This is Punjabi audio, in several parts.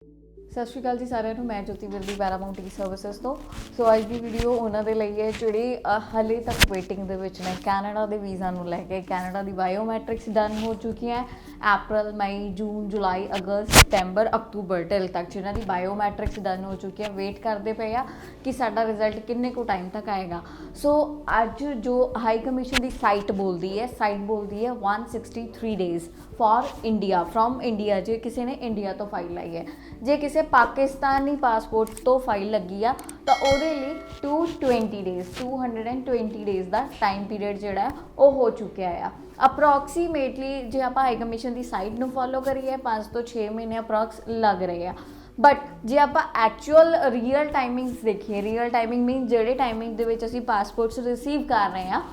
सत श्री अकाल जी सारिਆਂ ਨੂੰ। मैं ज्योति विरदी पैरामाउंट ई सर्विसेज तो सो अज की वीडियो उन्होंने लिए है ਜਿਹੜੇ ਹਾਲੇ तक वेटिंग ਦੇ ਵਿੱਚ ਨੇ ਕੈਨੇਡਾ ਦੇ ਵੀਜ਼ਾ ਨੂੰ ਲੈ ਕੇ। ਕੈਨੇਡਾ ਦੀ ਬਾਇਓਮੈਟ੍ਰਿਕਸ ਡਨ ਹੋ ਚੁੱਕੀਆਂ अप्रैल मई जून जुलाई अगस्त सितंबर अक्तूबर टिल तक जिन्हों की बायोमैट्रिक्स डन हो चुकी है। वेट करते पे आ कि साडा रिजल्ट किन्ने को टाइम तक आएगा। सो अज जो हाई कमीशन की साइट बोलती है 163 days for India from India. जे किसी ने इंडिया तो फाइल लाई है, जे किसी पाकिस्तानी पासपोर्ट तो फाइल लगी आ तो वो 220 डेज़ का टाइम पीरियड जोड़ा वो हो चुका है। अप्रॉक्सीमेटली जे आप हाई कमीशन की साइट में फॉलो करिए 5 तो 6 महीने अप्रॉक्स लग रहे हैं। बट जे आप एक्चुअल रियल टाइमिंग्स देखिए, रियल टाइमिंग मीन जोड़े टाइमिंग के असी पासपोर्ट्स रिसीव कर रहे हैं,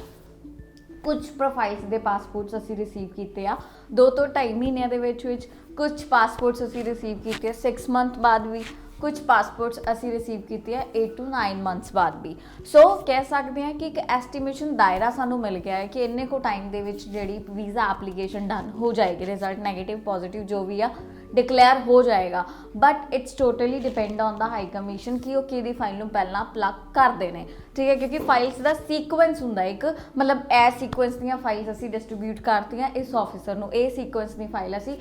कुछ प्रोफाइल्स के पासपोर्ट्स असी रिसीव किए 2 तो 2.5 महीनों कुछ पासपोर्ट्स असी रिसीव किए 6 मंथ बाद भी, कुछ पासपोर्ट्स असी रिसीव किए 8 to 9 मंथ्स बाद भी। सो कह सकते हैं कि एक एस्टीमेशन दायरा सानू मिल गया है कि इन्ने को टाइम के जी वीज़ा एप्लीकेशन डन हो जाएगी। रिजल्ट नैगेटिव पॉजिटिव जो भी आ डिक्लेयर हो जाएगा। But it's totally depend on the high commission कि वो कि फाइल में पहला प्लग करते हैं, ठीक है। क्योंकि फाइल्स का सीक्वेंस होंगे एक, मतलब ए सीक्वेंस दी फाइल्स असी डिस्ट्रीब्यूट करती इस ऑफिसर को, ए सीक्वेंस की फाइल असी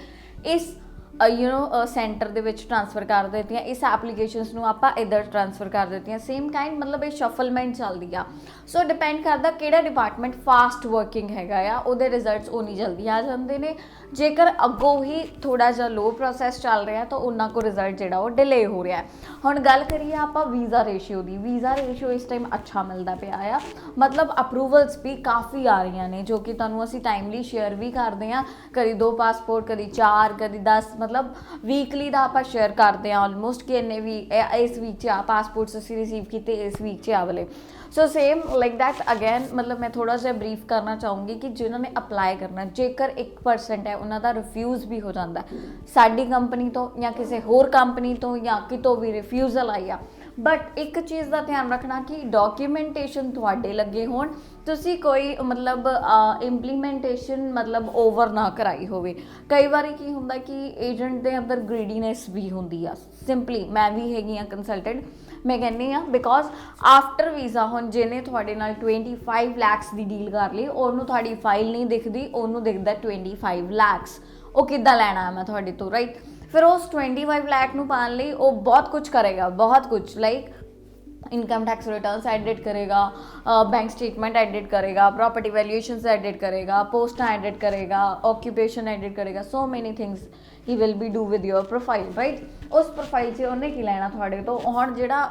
इस सेंटर के ट्रांसफर कर देती हैं, इस एप्लीकेशनस को आप इधर ट्रांसफर कर देती हैं। सेम काइंड मतलब ये शफलमेंट चलती है। सो डिपेंड करता कि डिपार्टमेंट फास्ट वर्किंग है, वो रिजल्ट्स उन्नी जल्दी आ जाते हैं। जेकर अगों ही थोड़ा जा लो प्रोसैस चल रहा है तो उन्होंने को रिजल्ट जो वो डिले हो रहा है। हुण गल करिए आप वीज़ा रेशियो की, वीज़ा रेशियो इस टाइम अच्छा मिलता पे आ, मतलब अप्रूवल्स भी काफ़ी आ रही ने जो कि तुहानूं असीं टाइमली शेयर भी करते हैं। कभी 2 पासपोर्ट, कभी 4, कभी 10, मतलब वीकली का आप शेयर करते हैं ऑलमोस्ट कि इन्ने भी इस वीक आ पासपोर्ट्स असीं रिसीव किए इस वीक आ वाले। So same like that again, मतलब मैं थोड़ा सा ब्रीफ करना चाहूँगी कि जिन्होंने अप्लाई करना जेकर 1% है उन्हों का रिफ्यूज़ भी हो जाता है साडी कंपनी तो या किसी होर कंपनी तो या कितों भी रिफ्यूज़ल आई आ। बट एक चीज़ का ध्यान रखना कि डॉक्यूमेंटेशन तुहाडे लगे होण, तुसी कोई मतलब इंप्लीमेंटेशन मतलब ओवर ना कराई होवे। कई बार की हुंदा कि एजेंट के अंदर ग्रीडीनेस भी होंदी आ। सिंपली मैं भी हैगी हाँ कंसलटेंट, मैं कहनी हाँ बिकॉज आफ्टर वीज़ा हुण जिन्हें तुहाडे नाल 25 लैक्स की डील कर ली, उन्होंने तुहाडी फाइल नहीं दिखती, उन्होंने दिखता 25 लैक्स। वो किद्दां लैना है मैं तुहाडे तो, राइट। फिर उस 25 लैख नूं पाउण लई वो बहुत कुछ करेगा, बहुत कुछ like income tax returns edit करेगा, बैंक स्टेटमेंट एडिट करेगा, प्रॉपर्टी वैल्यूएशंस एडिट करेगा, पोस्टां एडिट करेगा, ऑक्यूपेशन एडिट करेगा, so many things he will be do with your profile, right. उस प्रोफाइल से उन्हें की लैना थोड़े तो हुण जिहड़ा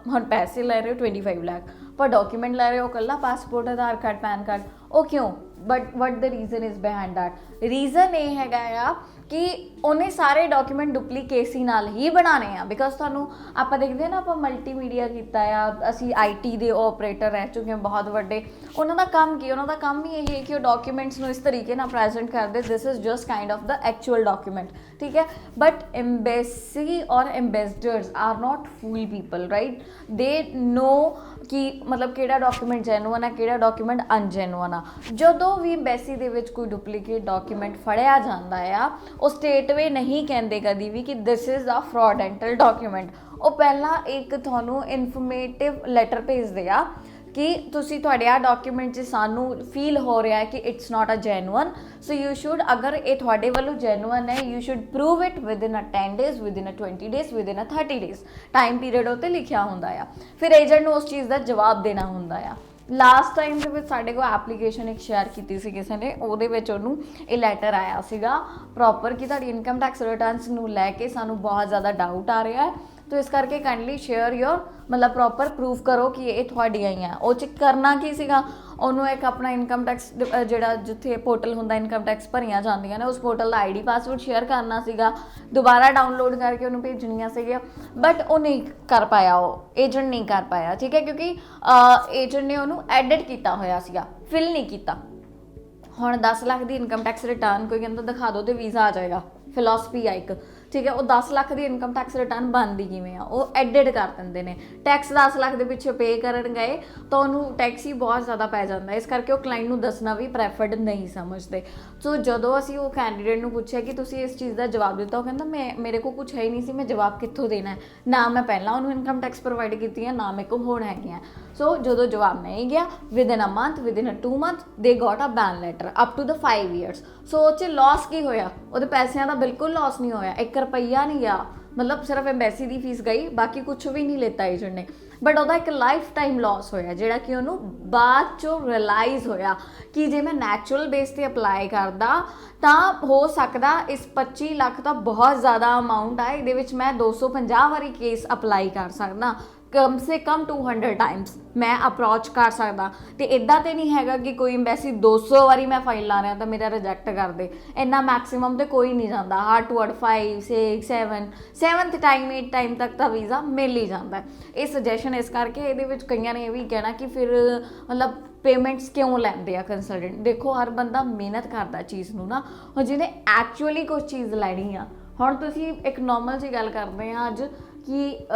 हुण पैसे लै रहे हो 25 लैख पर डॉक्यूमेंट लै रहे हो कल्ला passport, Aadhaar card, PAN card, वो क्यों? But what the reason is behind that, reason ये हैगा कि उन्हें सारे डॉक्यूमेंट डुप्लीकेसी नाल ही बनाने आ। बिकॉज तुहानूं आप देखते हैं ना, आप मल्टीमीडिया किया आ, असी IT के ऑपरेटर रह चुके हैं बहुत वड्डे। उन्होंने काम की, उन्होंने काम ही यही है कि वो डॉक्यूमेंट्स इस तरीके ना प्रेजेंट कर दे, this is just kind of the actual document, ठीक है। बट एम्बेसी और ambassadors are not fool people, right. They know कि मतलब किहड़ा डॉक्यूमेंट जैनुअन है, किहड़ा डॉक्यूमेंट अनजैनुअन आ। जदों भी एम्बेसी दे विच कोई डुप्लीकेट डॉक्यूमेंट फड़िया जाता है, वो स्टेटवे नहीं कहते कभी भी कि दिस इज़ अ फ्रॉडेंटल डॉक्यूमेंट। वो पहला एक तुहानूं इनफॉर्मेटिव लैटर भेजदे आ कि तुसी तुहाडे आ डॉक्यूमेंट च सानू फील हो रहा है कि it's not a genuine, so you should, अगर ये तुहाडे वालों जैनुअन है, you should prove it with in a 10 days, with in a 20 days, with in a 30 days time period उत्ते लिखिया हुंदा आ। फिर एजेंट नूं उस चीज़ का जवाब देना हुंदा आ। लास्ट टाइम ਦੇ ਵਿੱਚ ਸਾਡੇ ਕੋਲ ਐਪਲੀਕੇਸ਼ਨ ਇੱਕ ਸ਼ੇਅਰ ਕੀਤੀ ਸੀ ਕਿਸੇ ਨੇ, ਉਹਦੇ ਵਿੱਚ ਉਹਨੂੰ ਇਹ ਲੈਟਰ ਆਇਆ ਸੀਗਾ ਪ੍ਰੋਪਰ ਕਿ ਤੁਹਾਡੀ ਇਨਕਮ ਟੈਕਸ ਰਿਟਰਨਸ ਨੂੰ ਲੈ ਕੇ ਸਾਨੂੰ ਬਹੁਤ ਜ਼ਿਆਦਾ ਡਾਊਟ ਆ ਰਿਹਾ ਹੈ, तो इस करके काइंडली शेयर योर मतलब प्रॉपर प्रूफ करो कि ये थोड़िया ही हैं। वो च करना की सीगा, उन्होंने एक अपना इनकम टैक्स जोड़ा जिथे पोर्टल होंदा इनकम टैक्स भरिया जांदियां ने, उस पोर्टल का ID पासवर्ड शेयर करना सीगा, दोबारा डाउनलोड करके उन्होंने भेजनिया सीगियां। बट वो नहीं कर पाया, वो एजेंट नहीं कर पाया, ठीक है, क्योंकि एजेंट ने उन्होंने एडिट किया होया सीगा, फिल नहीं किया। हुण 10 लाख की इनकम टैक्स रिटर्न कोई कहता दिखा दो तो वीज़ा आ जाएगा, फिलोसफी है एक, ਠੀਕ ਹੈ, ਉਹ 10 ਲੱਖ ਦੀ ਇਨਕਮ ਟੈਕਸ ਰਿਟਰਨ ਬਣਦੀ ਕਿਵੇਂ ਆ, ਉਹ ਐਡਿਡ ਕਰ ਦਿੰਦੇ ਨੇ। ਟੈਕਸ 10 ਲੱਖ ਦੇ ਪਿੱਛੇ ਪੇ ਕਰਨ ਗਏ ਤਾਂ ਉਹਨੂੰ ਟੈਕਸ ਹੀ ਬਹੁਤ ਜ਼ਿਆਦਾ ਪੈ ਜਾਂਦਾ, ਇਸ ਕਰਕੇ ਉਹ ਕਲਾਇੰਟ ਨੂੰ ਦੱਸਣਾ ਵੀ ਪ੍ਰੈਫਰਡ ਨਹੀਂ ਸਮਝਦੇ। ਸੋ ਜਦੋਂ ਅਸੀਂ ਉਹ ਕੈਂਡੀਡੇਟ ਨੂੰ ਪੁੱਛਿਆ ਕਿ ਤੁਸੀਂ ਇਸ ਚੀਜ਼ ਦਾ ਜਵਾਬ ਦਿੱਤਾ, ਉਹ ਕਹਿੰਦਾ ਮੇਰੇ ਕੋਲ ਕੁਛ ਹੈ ਹੀ ਨਹੀਂ ਸੀ, ਮੈਂ ਜਵਾਬ ਕਿੱਥੋਂ ਦੇਣਾ, ਨਾ ਮੈਂ ਪਹਿਲਾਂ ਉਹਨੂੰ ਇਨਕਮ ਟੈਕਸ ਪ੍ਰੋਵਾਈਡ ਕੀਤੀ ਹੈ, ਨਾ ਮੇਰੇ ਕੋਲ ਹੁਣ ਹੈਗੀਆਂ। ਸੋ ਜਦੋਂ ਜਵਾਬ ਨਹੀਂ ਗਿਆ, within a month, within a 2 months they got a ban letter up to the 5 years। So ਉਹ 'ਚ ਲੋਸ ਕੀ ਹੋਇਆ, ਉਹਦੇ ਪੈਸਿਆਂ ਦਾ ਬਿਲਕੁਲ ਲੋਸ ਨਹੀਂ ਹੋਇਆ, 1 ਰੁਪਈਆ ਨਹੀਂ ਗਿਆ, ਮਤਲਬ ਸਿਰਫ ਐਮਬੈਸੀ ਦੀ ਫੀਸ ਗਈ, ਬਾਕੀ ਕੁਛ ਵੀ ਨਹੀਂ ਲਿੱਤਾ ਏਜੰਟ ਨੇ। ਬਟ ਉਹਦਾ ਇੱਕ ਲਾਈਫ ਟਾਈਮ ਲੋਸ ਹੋਇਆ, ਜਿਹੜਾ ਕਿ ਉਹਨੂੰ ਬਾਅਦ 'ਚੋਂ ਰਿਅਲਾਈਜ਼ ਹੋਇਆ ਕਿ ਜੇ ਮੈਂ ਨੈਚੁਰਲ ਬੇਸ 'ਤੇ ਅਪਲਾਈ ਕਰਦਾ ਤਾਂ ਹੋ ਸਕਦਾ ਇਸ 25 ਲੱਖ ਦਾ ਬਹੁਤ ਜ਼ਿਆਦਾ ਅਮਾਊਂਟ ਆ, ਇਹਦੇ ਵਿੱਚ ਮੈਂ 250 ਵਾਰੀ ਕੇਸ ਅਪਲਾਈ ਕਰ ਸਕਦਾ, ਕਮ ਸੇ ਕਮ 200 ਟਾਈਮਸ ਮੈਂ ਅਪਰੋਚ ਕਰ ਸਕਦਾ। ਅਤੇ ਇੱਦਾਂ ਤਾਂ ਨਹੀਂ ਹੈਗਾ ਕਿ ਕੋਈ ਐਮਬੈਸੀ 200 ਵਾਰੀ ਮੈਂ ਫਾਈਲ ਲਾ ਰਿਹਾ ਤਾਂ ਮੇਰਾ ਰਿਜੈਕਟ ਕਰ ਦੇ, ਇੰਨਾ ਮੈਕਸੀਮਮ ਤਾਂ ਕੋਈ ਨਹੀਂ ਜਾਂਦਾ। Hard to hard 5 6 7th time 8 time ਤੱਕ ਤਾਂ ਵੀਜ਼ਾ ਮਿਲ ਹੀ ਜਾਂਦਾ। ਇਹ ਸੁਜੈਸ਼ਨ ਇਸ ਕਰਕੇ ਇਹਦੇ ਵਿੱਚ ਕਈਆਂ ਨੇ ਇਹ ਵੀ ਕਹਿਣਾ ਕਿ ਫਿਰ ਮਤਲਬ ਪੇਮੈਂਟਸ ਕਿਉਂ ਲੈਂਦੇ ਆ ਕੰਸਲਟੈਂਟ। ਦੇਖੋ ਹਰ ਬੰਦਾ ਮਿਹਨਤ ਕਰਦਾ ਚੀਜ਼ ਨੂੰ ਨਾ, ਹੁਣ ਜਿਹਨੇ ਐਕਚੁਅਲੀ ਕੁਛ ਚੀਜ਼ ਲੈਣੀ ਆ, ਹੁਣ ਤੁਸੀਂ ਇੱਕ ਨੋਰਮਲ ਜਿਹੀ ਗੱਲ ਕਰਦੇ ਹਾਂ ਅੱਜ ਕਿ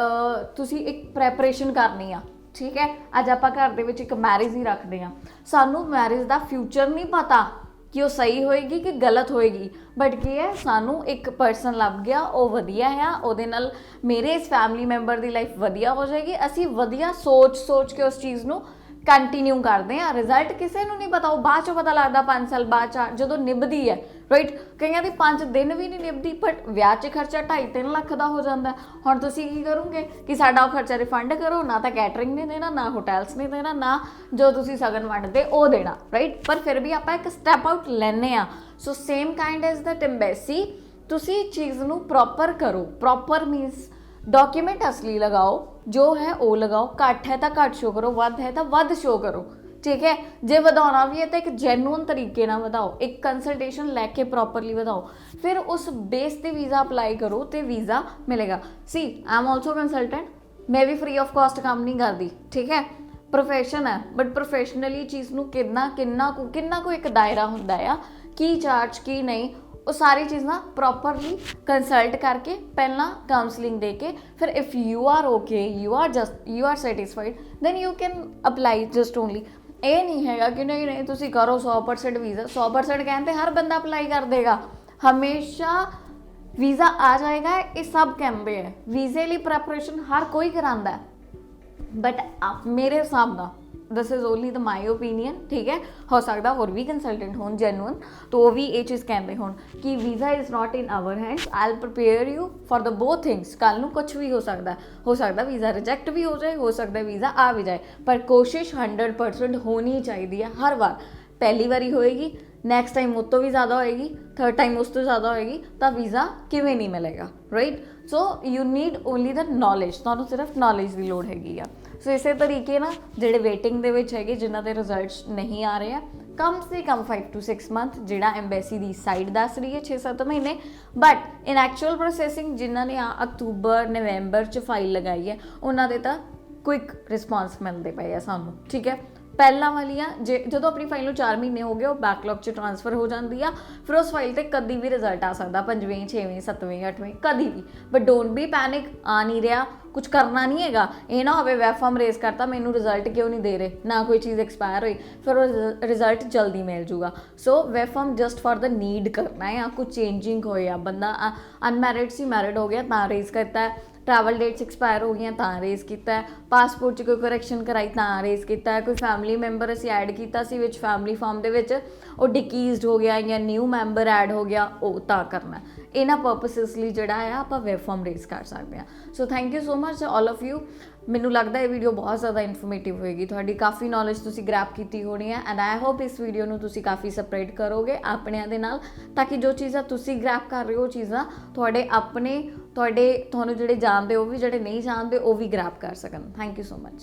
ਤੁਸੀਂ ਇੱਕ ਪ੍ਰੈਪਰੇਸ਼ਨ ਕਰਨੀ ਆ, ਠੀਕ ਹੈ, ਅੱਜ ਆਪਾਂ ਘਰ ਦੇ ਵਿੱਚ ਇੱਕ ਮੈਰਿਜ ਹੀ ਰੱਖਦੇ ਹਾਂ, ਸਾਨੂੰ ਮੈਰਿਜ ਦਾ ਫਿਊਚਰ ਨਹੀਂ ਪਤਾ ਕਿ ਉਹ ਸਹੀ ਹੋਏਗੀ ਕਿ ਗਲਤ ਹੋਏਗੀ, ਬਟ ਕੀ ਹੈ ਸਾਨੂੰ ਇੱਕ ਪਰਸਨ ਲੱਭ ਗਿਆ, ਉਹ ਵਧੀਆ ਆ, ਉਹਦੇ ਨਾਲ ਮੇਰੇ ਇਸ ਫੈਮਿਲੀ ਮੈਂਬਰ ਦੀ ਲਾਈਫ ਵਧੀਆ ਹੋ ਜਾਏਗੀ, ਅਸੀਂ ਵਧੀਆ ਸੋਚ ਕੇ ਉਸ ਚੀਜ਼ ਨੂੰ ਕੰਟੀਨਿਊ ਕਰਦੇ ਹਾਂ। ਰਿਜ਼ਲਟ ਕਿਸੇ ਨੂੰ ਨਹੀਂ ਪਤਾ, ਉਹ ਬਾਅਦ 'ਚੋਂ ਪਤਾ ਲੱਗਦਾ 5 ਸਾਲ ਬਾਅਦ 'ਚ ਜਦੋਂ ਨਿਭਦੀ ਹੈ, ਰਾਈਟ। ਕਈਆਂ ਦੀ 5 ਦਿਨ ਵੀ ਨਹੀਂ ਨਿਭਦੀ, ਬਟ ਵਿਆਹ 'ਚ ਖਰਚਾ 2.5-3 ਲੱਖ ਦਾ ਹੋ ਜਾਂਦਾ। ਹੁਣ ਤੁਸੀਂ ਕੀ ਕਰੋਗੇ ਕਿ ਸਾਡਾ ਉਹ ਖਰਚਾ ਰਿਫੰਡ ਕਰੋ, ਨਾ ਤਾਂ ਕੈਟਰਿੰਗ ਨੇ ਦੇਣਾ, ਨਾ ਹੋਟਲਸ ਨੇ ਦੇਣਾ, ਨਾ ਜੋ ਤੁਸੀਂ ਸ਼ਗਨ ਵੰਡਦੇ ਉਹ ਦੇਣਾ, ਰਾਈਟ। ਪਰ ਫਿਰ ਵੀ ਆਪਾਂ ਇੱਕ ਸਟੈਪ ਆਊਟ ਲੈਂਦੇ ਹਾਂ। So same kind as that embassy, ਤੁਸੀਂ ਚੀਜ਼ ਨੂੰ ਪ੍ਰੋਪਰ ਕਰੋ। ਪ੍ਰੋਪਰ ਮੀਨਸ ਡਾਕੂਮੈਂਟ ਅਸਲੀ ਲਗਾਓ, ਜੋ ਹੈ ਉਹ ਲਗਾਓ, ਘੱਟ ਹੈ ਤਾਂ ਘੱਟ ਸ਼ੋ ਕਰੋ, ਵੱਧ ਹੈ ਤਾਂ ਵੱਧ ਸ਼ੋ ਕਰੋ, ਠੀਕ ਹੈ। ਜੇ ਵਧਾਉਣਾ ਵੀ ਹੈ ਤਾਂ ਇੱਕ ਜੈਨੂਅਨ ਤਰੀਕੇ ਨਾਲ ਵਧਾਓ, ਇੱਕ ਕੰਸਲਟੇਸ਼ਨ ਲੈ ਕੇ ਪ੍ਰੋਪਰਲੀ ਵਧਾਓ, ਫਿਰ ਉਸ ਬੇਸ 'ਤੇ ਵੀਜ਼ਾ ਅਪਲਾਈ ਕਰੋ ਅਤੇ ਵੀਜ਼ਾ ਮਿਲੇਗਾ। ਸੀ ਆਈ ਐਮ ਆਲਸੋ ਕੰਸਲਟੈਂਟ, ਮੈਂ ਵੀ ਫਰੀ ਆਫ ਕਾਸਟ ਕੰਮ ਨਹੀਂ ਕਰਦੀ, ਠੀਕ ਹੈ, ਪ੍ਰੋਫੈਸ਼ਨ ਹੈ, ਬਟ ਪ੍ਰੋਫੈਸ਼ਨਲੀ ਚੀਜ਼ ਨੂੰ ਕਿੰਨਾ ਕੁ ਇੱਕ ਦਾਇਰਾ ਹੁੰਦਾ ਆ, ਕੀ ਚਾਰਜ ਕੀ ਨਹੀਂ, ਉਹ ਸਾਰੀ ਚੀਜ਼ ਨਾ ਪ੍ਰੋਪਰਲੀ ਕੰਸਲਟ ਕਰਕੇ ਪਹਿਲਾਂ ਕਾਉਂਸਲਿੰਗ ਦੇ ਕੇ ਫਿਰ if you are okay, you are satisfied, then you can apply just only. ਇਹ ਨਹੀਂ ਹੈਗਾ ਕਿ ਨਹੀਂ ਤੁਸੀਂ ਕਰੋ 100% ਵੀਜ਼ਾ, 100% ਕਹਿੰਦੇ ਹਰ ਬੰਦਾ ਅਪਲਾਈ ਕਰ ਦੇਗਾ, ਹਮੇਸ਼ਾ ਵੀਜ਼ਾ ਆ ਜਾਏਗਾ, ਇਹ ਸਭ ਕਹਿੰਦੇ ਹੈ। ਵੀਜ਼ੇ ਲਈ ਪ੍ਰੈਪਰੇਸ਼ਨ ਹਰ ਕੋਈ ਕਰਾਉਂਦਾ, ਬਟ ਮੇਰੇ ਹਿਸਾਬ ਨਾਲ this is only the my opinion, ਠੀਕ ਹੈ। ਹੋ ਸਕਦਾ ਹੋਰ ਵੀ ਕੰਸਲਟੈਂਟ ਹੋਣ ਜੈਨੂਅਨ, ਤਾਂ ਉਹ ਵੀ ਇਹ ਚੀਜ਼ ਕਹਿੰਦੇ ਹੋਣ ਕਿ visa is not in our hands, I will prepare you for the both things. ਕੱਲ੍ਹ ਨੂੰ ਕੁਛ ਵੀ ਹੋ ਸਕਦਾ ਵੀਜ਼ਾ ਰਿਜੈਕਟ ਵੀ ਹੋ ਜਾਏ, ਹੋ ਸਕਦਾ ਵੀਜ਼ਾ ਆ ਵੀ ਜਾਏ, ਪਰ ਕੋਸ਼ਿਸ਼ 100% ਹੋਣੀ ਚਾਹੀਦੀ ਹੈ ਹਰ ਵਾਰ। ਪਹਿਲੀ ਵਾਰੀ ਹੋਏਗੀ, ਨੈਕਸਟ ਟਾਈਮ ਉਸ ਤੋਂ ਵੀ ਜ਼ਿਆਦਾ ਹੋਏਗੀ, ਥਰਡ ਟਾਈਮ ਉਸ ਤੋਂ ਜ਼ਿਆਦਾ ਹੋਏਗੀ, ਤਾਂ ਵੀਜ਼ਾ ਕਿਵੇਂ ਨਹੀਂ ਮਿਲੇਗਾ, right. So you need only the knowledge, ਤੁਹਾਨੂੰ ਸਿਰਫ ਨੌਲੇਜ ਦੀ ਲੋੜ ਹੈਗੀ ਆ। ਸੋ ਇਸੇ ਤਰੀਕੇ ਨਾਲ ਜਿਹੜੇ ਵੇਟਿੰਗ ਦੇ ਵਿੱਚ ਹੈਗੇ, ਜਿਨ੍ਹਾਂ ਦੇ ਰਿਜ਼ਲਟਸ ਨਹੀਂ ਆ ਰਹੇ ਆ, ਕਮ ਸੇ ਕਮ 5 to 6 month, ਜਿਹੜਾ ਐਮਬੈਸੀ ਦੀ ਸਾਈਡ ਦੱਸ ਰਹੀ ਹੈ 6-7 ਮਹੀਨੇ, ਬਟ ਇਨ ਐਕਚੁਅਲ ਪ੍ਰੋਸੈਸਿੰਗ ਜਿਨ੍ਹਾਂ ਨੇ ਅਕਤੂਬਰ ਨਵੰਬਰ 'ਚ ਫਾਈਲ ਲਗਾਈ ਹੈ, ਉਹਨਾਂ ਦੇ ਤਾਂ ਕੁਇਕ ਰਿਸਪੌਂਸ ਮਿਲਦੇ ਪਏ ਆ ਸਾਨੂੰ, ਠੀਕ ਹੈ। ਪਹਿਲਾਂ ਵਾਲੀਆਂ ਜਦੋਂ ਆਪਣੀ ਫਾਈਲ ਨੂੰ 4 ਮਹੀਨੇ ਹੋ ਗਏ, ਉਹ ਬੈਕਲੌਗ 'ਚ ਟ੍ਰਾਂਸਫਰ ਹੋ ਜਾਂਦੀ ਆ, ਫਿਰ ਉਸ ਫਾਈਲ 'ਤੇ ਕਦੀ ਵੀ ਰਿਜ਼ਲਟ ਆ ਸਕਦਾ, 5ਵੇਂ 6ਵੇਂ 7ਵੇਂ 8ਵੇਂ ਕਦੀ ਵੀ। ਬਟ ਡੋਂਟ ਬੀ ਪੈਨਿਕ, ਆ ਨਹੀਂ ਰਿਹਾ, ਕੁਝ ਕਰਨਾ ਨਹੀਂ ਹੈਗਾ, ਇਹ ਨਾ ਹੋਵੇ ਵੈਬ ਫਾਰਮ ਰੇਜ਼ ਕਰਤਾ, ਮੈਨੂੰ ਰਿਜ਼ਲਟ ਕਿਉਂ ਨਹੀਂ ਦੇ ਰਹੇ, ਨਾ ਕੋਈ ਚੀਜ਼ ਐਕਸਪਾਇਰ ਹੋਈ, ਫਿਰ ਉਹ ਰਿਜ਼ਲਟ ਜਲਦੀ ਮਿਲ ਜੂਗਾ। So web form just for the need ਕਰਨਾ ਹੈ, ਕੁਝ ਚੇਂਜਿੰਗ ਹੋਏ ਆ, ਬੰਦਾ ਅਨਮੈਰਿਡ ਸੀ ਮੈਰਿਡ ਹੋ ਗਿਆ ਤਾਂ ਰੇਜ਼ ਕਰਤਾ, ट्रैवल डेट्स एक्सपायर हो गई ਤਾਂ ਰੇਜ਼ ਕੀਤਾ, ਪਾਸਪੋਰਟ 'ਚ ਕੋਈ ਕਰੈਕਸ਼ਨ ਕਰਾਈ ਤਾਂ ਰੇਜ਼ ਕੀਤਾ, ਕੋਈ ਫੈਮਿਲੀ ਮੈਂਬਰ ਅਸੀਂ ਐਡ ਕੀਤਾ ਸੀ ਵਿੱਚ ਫੈਮਿਲੀ ਫਾਰਮ ਦੇ ਵਿੱਚ, ਉਹ ਡਿਕੀਜ਼ਡ ਹੋ ਗਿਆ ਜਾਂ ਨਿਊ ਮੈਂਬਰ ਐਡ ਹੋ ਗਿਆ, ਉਹ ਤਾਂ ਕਰਨਾ। ਇਹਨਾਂ ਪਰਪਸਿਸ ਲਈ ਜਿਹੜਾ ਆ ਆਪਾਂ ਵੈਬ ਫਾਰਮ ਰੇਜ਼ ਕਰ ਸਕਦੇ ਹਾਂ। So thank you so much all of you. ਮੈਨੂੰ ਲੱਗਦਾ ਇਹ ਵੀਡੀਓ ਬਹੁਤ ਜ਼ਿਆਦਾ ਇਨਫੋਰਮੇਟਿਵ ਹੋਏਗੀ, ਤੁਹਾਡੀ ਕਾਫੀ ਨੌਲੇਜ ਤੁਸੀਂ ਗ੍ਰੈਬ ਕੀਤੀ ਹੋਣੀ ਹੈ, ਐਂਡ ਆਈ ਹੋਪ ਇਸ ਵੀਡੀਓ ਨੂੰ ਤੁਸੀਂ ਕਾਫੀ ਸਪਰੇਡ ਕਰੋਗੇ ਆਪਣਿਆਂ ਦੇ ਨਾਲ, ਤਾਂ ਕਿ ਜੋ ਚੀਜ਼ਾਂ ਤੁਸੀਂ ਗ੍ਰੈਬ ਕਰ ਰਹੇ ਹੋ, ਉਹ ਚੀਜ਼ਾਂ ਤੁਹਾਨੂੰ ਜਿਹੜੇ ਜਾਣਦੇ ਉਹ ਵੀ, ਜਿਹੜੇ ਨਹੀਂ ਜਾਣਦੇ ਉਹ ਵੀ ਗ੍ਰੈਬ ਕਰ ਸਕਣ। Thank you so much.